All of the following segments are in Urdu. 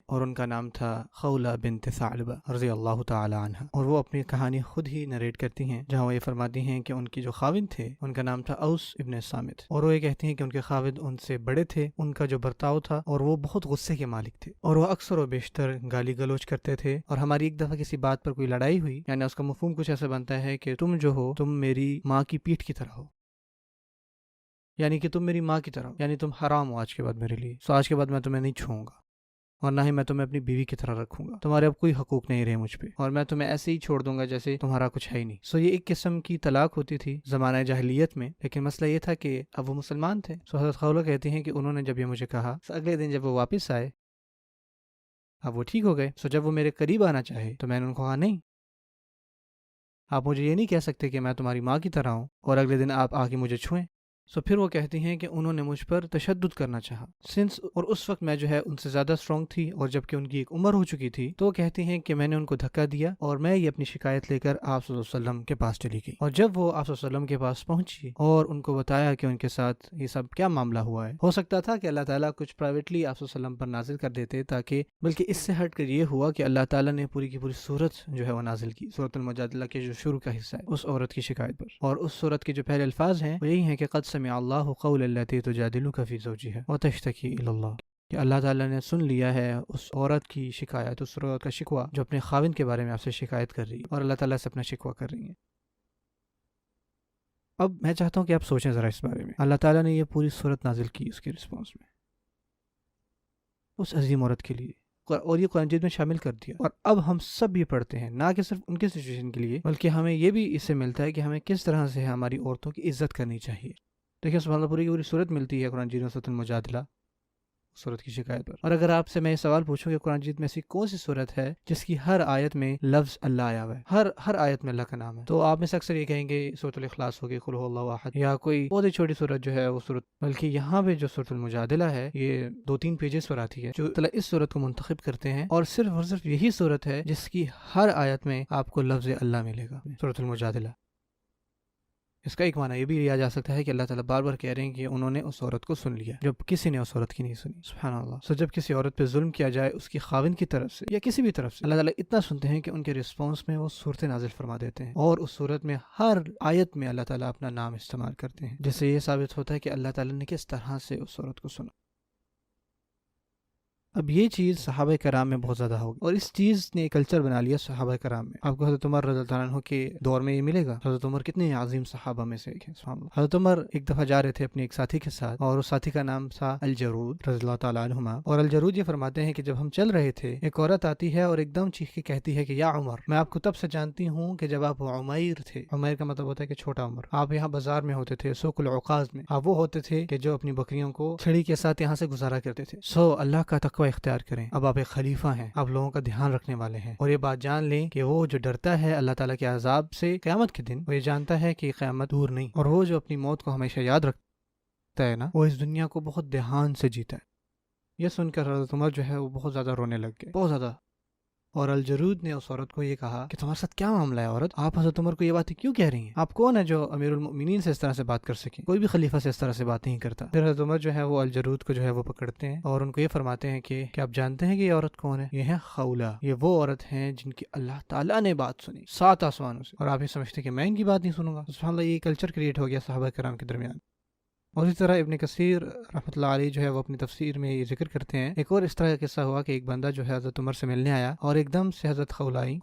اور ان کا نام تھا خولہ بنت ثعلبہ رضی اللہ تعالی عنہ، اور وہ اپنی کہانی خود ہی نریٹ کرتی ہیں، جہاں وہ یہ فرماتی ہیں کہ ان کی جو خاوند تھے ان کا نام تھا اوس ابن صامت، اور وہ یہ کہتی ہیں کہ ان کے خاوند ان سے بڑے تھے، ان کا جو برتاؤ تھا اور وہ بہت غصے کے مالک تھے، اور وہ اکثر و بیشتر گالی گلوچ کرتے تھے، اور ہماری ایک دفعہ کسی بات پر کوئی لڑائی ہوئی، یعنی اس کا مفہوم کچھ ایسا بنتا ہے کہ تم جو ہو تم میری ماں کی پیٹھ کی طرح ہو، یعنی کہ تم میری ماں کی طرح ہو، یعنی تم حرام ہو آج کے بعد میرے لیے، سو آج کے بعد میں تمہیں نہیں چھوؤں گا، اور نہ ہی میں تمہیں اپنی بیوی کی طرح رکھوں گا، تمہارے اب کوئی حقوق نہیں رہے مجھ پہ، اور میں تمہیں ایسے ہی چھوڑ دوں گا جیسے تمہارا کچھ ہے ہی نہیں۔ سو یہ ایک قسم کی طلاق ہوتی تھی زمانہ جاہلیت میں، لیکن مسئلہ یہ تھا کہ اب وہ مسلمان تھے۔ سو حضرت خولہ کہتی ہیں کہ انہوں نے جب یہ مجھے کہا، اگلے دن جب وہ واپس آئے، اب وہ ٹھیک ہو گئے، سو جب وہ میرے قریب آنا چاہے تو میں نے ان کو کہا نہیں، آپ مجھے یہ نہیں کہہ سکتے کہ میں تمہاری ماں کی طرح ہوں اور اگلے دن آپ آ کے مجھے چھوئیں۔ سو پھر وہ کہتی ہیں کہ انہوں نے مجھ پر تشدد کرنا چاہا، اور اس وقت میں جو ہے ان سے زیادہ اسٹرانگ تھی، اور جبکہ ان کی ایک عمر ہو چکی تھی، تو وہ کہتی ہیں کہ میں نے ان کو دھکا دیا اور میں یہ اپنی شکایت لے کر آپ صلی اللہ علیہ وسلم کے پاس چلی گئی، اور جب وہ آپ صلی اللہ علیہ وسلم کے پاس پہنچی اور ان کو بتایا کہ ان کے ساتھ یہ سب کیا معاملہ ہوا ہے، ہو سکتا تھا کہ اللہ تعالیٰ کچھ پرائیویٹلی آپ صلی اللہ علیہ وسلم پر نازل کر دیتے، تاکہ بلکہ اس سے ہٹ کر یہ ہوا کہ اللہ تعالیٰ نے پوری کی پوری صورت جو ہے وہ نازل کی، سورۃ المجادلہ کے جو شروع کا حصہ ہے اس عورت کی شکایت پر، اور اس صورت کے جو پہلے الفاظ ہیں وہ یہی ہیں کہ قد سمع اللہ قول التي تجادلك في زوجها وتشتكي الى اللہ، کہ اللہ تعالیٰ نے سن لیا ہے اس عورت کی شکایت، اس عورت کا شکوہ جو اپنے خاوند کے بارے میں آپ سے شکایت کر رہی ہے، اور اللہ تعالیٰ سے اپنا شکوہ کر رہی ہیں۔ اب میں چاہتا ہوں کہ آپ سوچیں ذرا اس بارے میں، اللہ تعالیٰ نے یہ پوری صورت نازل کی اس کے رسپانس میں اس عظیم عورت کے لیے، اور یہ قرآن مجید میں شامل کر دیا، اور اب ہم سب یہ پڑھتے ہیں، نہ کہ صرف ان کے سچویشن کے لیے، بلکہ ہمیں یہ بھی اس سے ملتا ہے کہ ہمیں کس طرح سے ہماری عورتوں کی عزت کرنی چاہیے۔ دیکھیں سبحان اللہ، پوری کی پوری صورت ملتی ہے قرآن مجید میں سورۃ المجادلہ صورت کی شکایت پر، اور اگر آپ سے میں یہ سوال پوچھوں کہ قرآن مجید میں ایسی کون سی صورت ہے جس کی ہر آیت میں لفظ اللہ آیا ہوا ہے، ہر آیت میں اللہ کا نام ہے، تو آپ میں سے اکثر یہ کہیں گے سورۃ الاخلاص ہوگی، قل هو اللہ احد، یا کوئی بہت ہی چھوٹی صورت جو ہے وہ صورت، بلکہ یہاں پہ جو سورۃ المجادلہ ہے یہ 2-3 پیجز پر آتی ہے، جو اس صورت کو منتخب کرتے ہیں، اور صرف یہی صورت ہے جس کی ہر آیت میں آپ کو لفظ اللہ ملے گا، سورۃ المجادلہ۔ اس کا ایک معنی یہ بھی لیا جا سکتا ہے کہ اللہ تعالیٰ بار بار کہہ رہے ہیں کہ انہوں نے اس عورت کو سن لیا جب کسی نے اس عورت کی نہیں سنی، سبحان اللہ۔ سو جب کسی عورت پہ ظلم کیا جائے اس کی خاوند کی طرف سے یا کسی بھی طرف سے، اللہ تعالیٰ اتنا سنتے ہیں کہ ان کے رسپانس میں وہ صورت نازل فرما دیتے ہیں، اور اس صورت میں ہر آیت میں اللہ تعالیٰ اپنا نام استعمال کرتے ہیں، جس سے یہ ثابت ہوتا ہے کہ اللہ تعالیٰ نے کس طرح سے اس عورت کو سنا۔ اب یہ چیز صحابہ کرام میں بہت زیادہ ہوگی، اور اس چیز نے کلچر بنا لیا صحابہ کرام میں۔ آپ کو حضرت عمر رضی اللہ عنہ کے دور میں یہ ملے گا، حضرت عمر کتنے عظیم صحابہ میں سے ایک ہیں، سبحان اللہ۔ حضرت عمر ایک دفعہ جا رہے تھے اپنے ایک ساتھی کے ساتھ، اور اس ساتھی کا نام تھا الجرود رضی اللہ تعالیٰ عنہما، اور الجرود یہ فرماتے ہیں کہ جب ہم چل رہے تھے ایک عورت آتی ہے اور ایک دم چیخ کے کہتی ہے کہ یا عمر، میں آپ کو تب سے جانتی ہوں کہ جب آپ عمیر تھے، عمیر کا مطلب ہوتا ہے کہ چھوٹا عمر، آپ یہاں بازار میں ہوتے تھے، سوق العکاظ میں، آپ وہ ہوتے تھے کہ جو اپنی بکریوں کو چھڑی کے ساتھ یہاں سے گزارا کرتے تھے۔ سو اللہ کا تقوی اختیار کریں، اب آپ ایک خلیفہ ہیں، آپ لوگوں کا دھیان رکھنے والے ہیں، اور یہ بات جان لیں کہ وہ جو ڈرتا ہے اللہ تعالیٰ کے عذاب سے قیامت کے دن، وہ یہ جانتا ہے کہ قیامت دور نہیں، اور وہ جو اپنی موت کو ہمیشہ یاد رکھتا ہے نا، وہ اس دنیا کو بہت دھیان سے جیتا ہے۔ یہ سن کر حضرت عمر جو ہے وہ بہت زیادہ رونے لگ گئے، بہت زیادہ، اور الجرود نے اس عورت کو یہ کہا کہ تمہارے ساتھ کیا معاملہ ہے عورت، آپ حضرت عمر کو یہ باتیں کیوں کہہ رہی ہیں، آپ کون ہے جو امیر المؤمنین سے اس طرح سے بات کر سکیں، کوئی بھی خلیفہ سے اس طرح سے بات نہیں کرتا۔ پھر حضرت عمر جو ہے وہ الجرود کو جو ہے وہ پکڑتے ہیں اور ان کو یہ فرماتے ہیں کہ آپ جانتے ہیں کہ یہ عورت کون ہے، یہ ہے خولہ، یہ وہ عورت ہیں جن کی اللہ تعالیٰ نے بات سنی 7 آسمانوں سے، اور آپ یہ سمجھتے کہ میں ان کی بات نہیں سنوں گا۔ سبحان اللہ، یہ کلچر کریٹ ہو گیا صحابہ کرام کے درمیان۔ اور اسی طرح ابن کثیر رحمۃ اللہ علیہ جو ہے وہ اپنی تفسیر میں یہ ذکر کرتے ہیں، ایک اور اس طرح کا قصہ ہوا کہ ایک بندہ جو ہے حضرت عمر سے ملنے آیا، اور ایک دم سے حضرت خولہ آئی،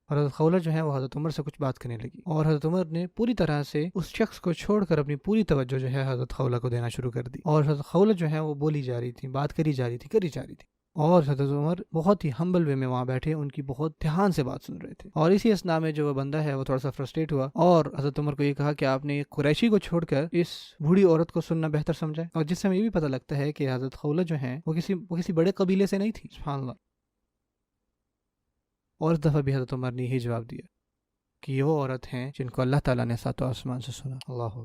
اور حضرت خولہ جو ہے وہ حضرت عمر سے کچھ بات کرنے لگی، اور حضرت عمر نے پوری طرح سے اس شخص کو چھوڑ کر اپنی پوری توجہ جو ہے حضرت خولہ کو دینا شروع کر دی، اور حضرت خولہ جو ہے وہ بولی جا رہی تھی، بات کری جا رہی تھی، اور حضرت عمر بہت ہی ہمبل وے میں وہاں بیٹھے ان کی بہت دھیان سے بات سن رہے تھے۔ اور اسی اسنا میں جو وہ بندہ ہے وہ تھوڑا سا فرسٹریٹ ہوا، اور حضرت عمر کو یہ کہا کہ آپ نے ایک قریشی کو چھوڑ کر اس بوڑھی عورت کو سننا بہتر سمجھا ہے، اور جس سے ہمیں یہ بھی پتہ لگتا ہے کہ حضرت خولہ جو ہیں وہ کسی بڑے قبیلے سے نہیں تھی، سبحان اللہ۔ اور اس دفعہ بھی حضرت عمر نے یہی جواب دیا کہ یہ وہ عورت ہیں جن کو اللہ تعالیٰ نے 7 آسمان سے سنا، اللہ،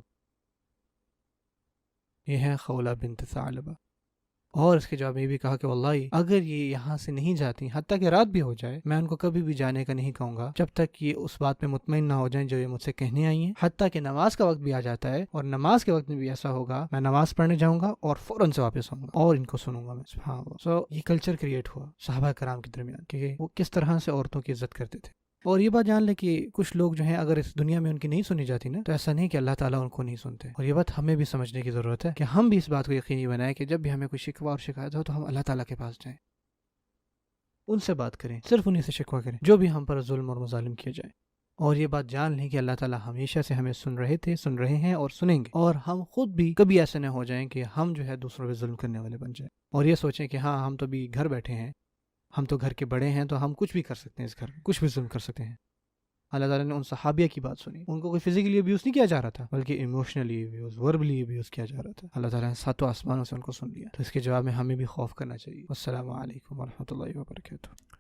یہ ہے خولہ بنت ثعلبہ۔ اور اس کے جواب میں یہ بھی کہا کہ واللہ اگر یہ یہاں سے نہیں جاتی، حتیٰ کہ رات بھی ہو جائے، میں ان کو کبھی بھی جانے کا نہیں کہوں گا جب تک یہ اس بات پہ مطمئن نہ ہو جائیں جو یہ مجھ سے کہنے آئی ہیں. حتیٰ کہ نماز کا وقت بھی آ جاتا ہے اور نماز کے وقت میں بھی ایسا ہوگا، میں نماز پڑھنے جاؤں گا اور فوراً سے واپس آؤں گا اور ان کو سنوں گا میں. سبحان اللہ. سو یہ کلچر کریٹ ہوا صحابہ کرام کے درمیان کہ وہ کس طرح سے عورتوں کی عزت کرتے تھے. اور یہ بات جان لے کہ کچھ لوگ جو ہیں اگر اس دنیا میں ان کی نہیں سنی جاتی نا، تو ایسا نہیں کہ اللہ تعالیٰ ان کو نہیں سنتے. اور یہ بات ہمیں بھی سمجھنے کی ضرورت ہے کہ ہم بھی اس بات کو یقینی بنائیں کہ جب بھی ہمیں کوئی شکوہ اور شکایت ہو تو ہم اللہ تعالیٰ کے پاس جائیں، ان سے بات کریں، صرف انہیں سے شکوہ کریں جو بھی ہم پر ظلم اور مظالم کیے جائیں. اور یہ بات جان لیں کہ اللہ تعالیٰ ہمیشہ سے ہمیں سن رہے تھے، سن رہے ہیں اور سنیں گے. اور ہم خود بھی کبھی ایسے نہ ہو جائیں کہ ہم جو ہے دوسروں پہ ظلم کرنے والے بن جائیں اور یہ سوچیں کہ ہاں ہم تو بھی گھر بیٹھے ہیں، ہم تو گھر کے بڑے ہیں تو ہم کچھ بھی کر سکتے ہیں، اس گھر میں کچھ بھی ظلم کر سکتے ہیں. اللہ تعالیٰ نے ان صحابیہ کی بات سنی، ان کو کوئی فزیکلی ابیوز نہیں کیا جا رہا تھا بلکہ ایموشنلی ابیوز، وربلی ابیوز کیا جا رہا تھا. اللہ تعالیٰ نے ساتوں آسمانوں سے ان کو سن لیا. تو اس کے جواب میں ہمیں بھی خوف کرنا چاہیے. السلام علیکم ورحمۃ اللہ وبرکاتہ.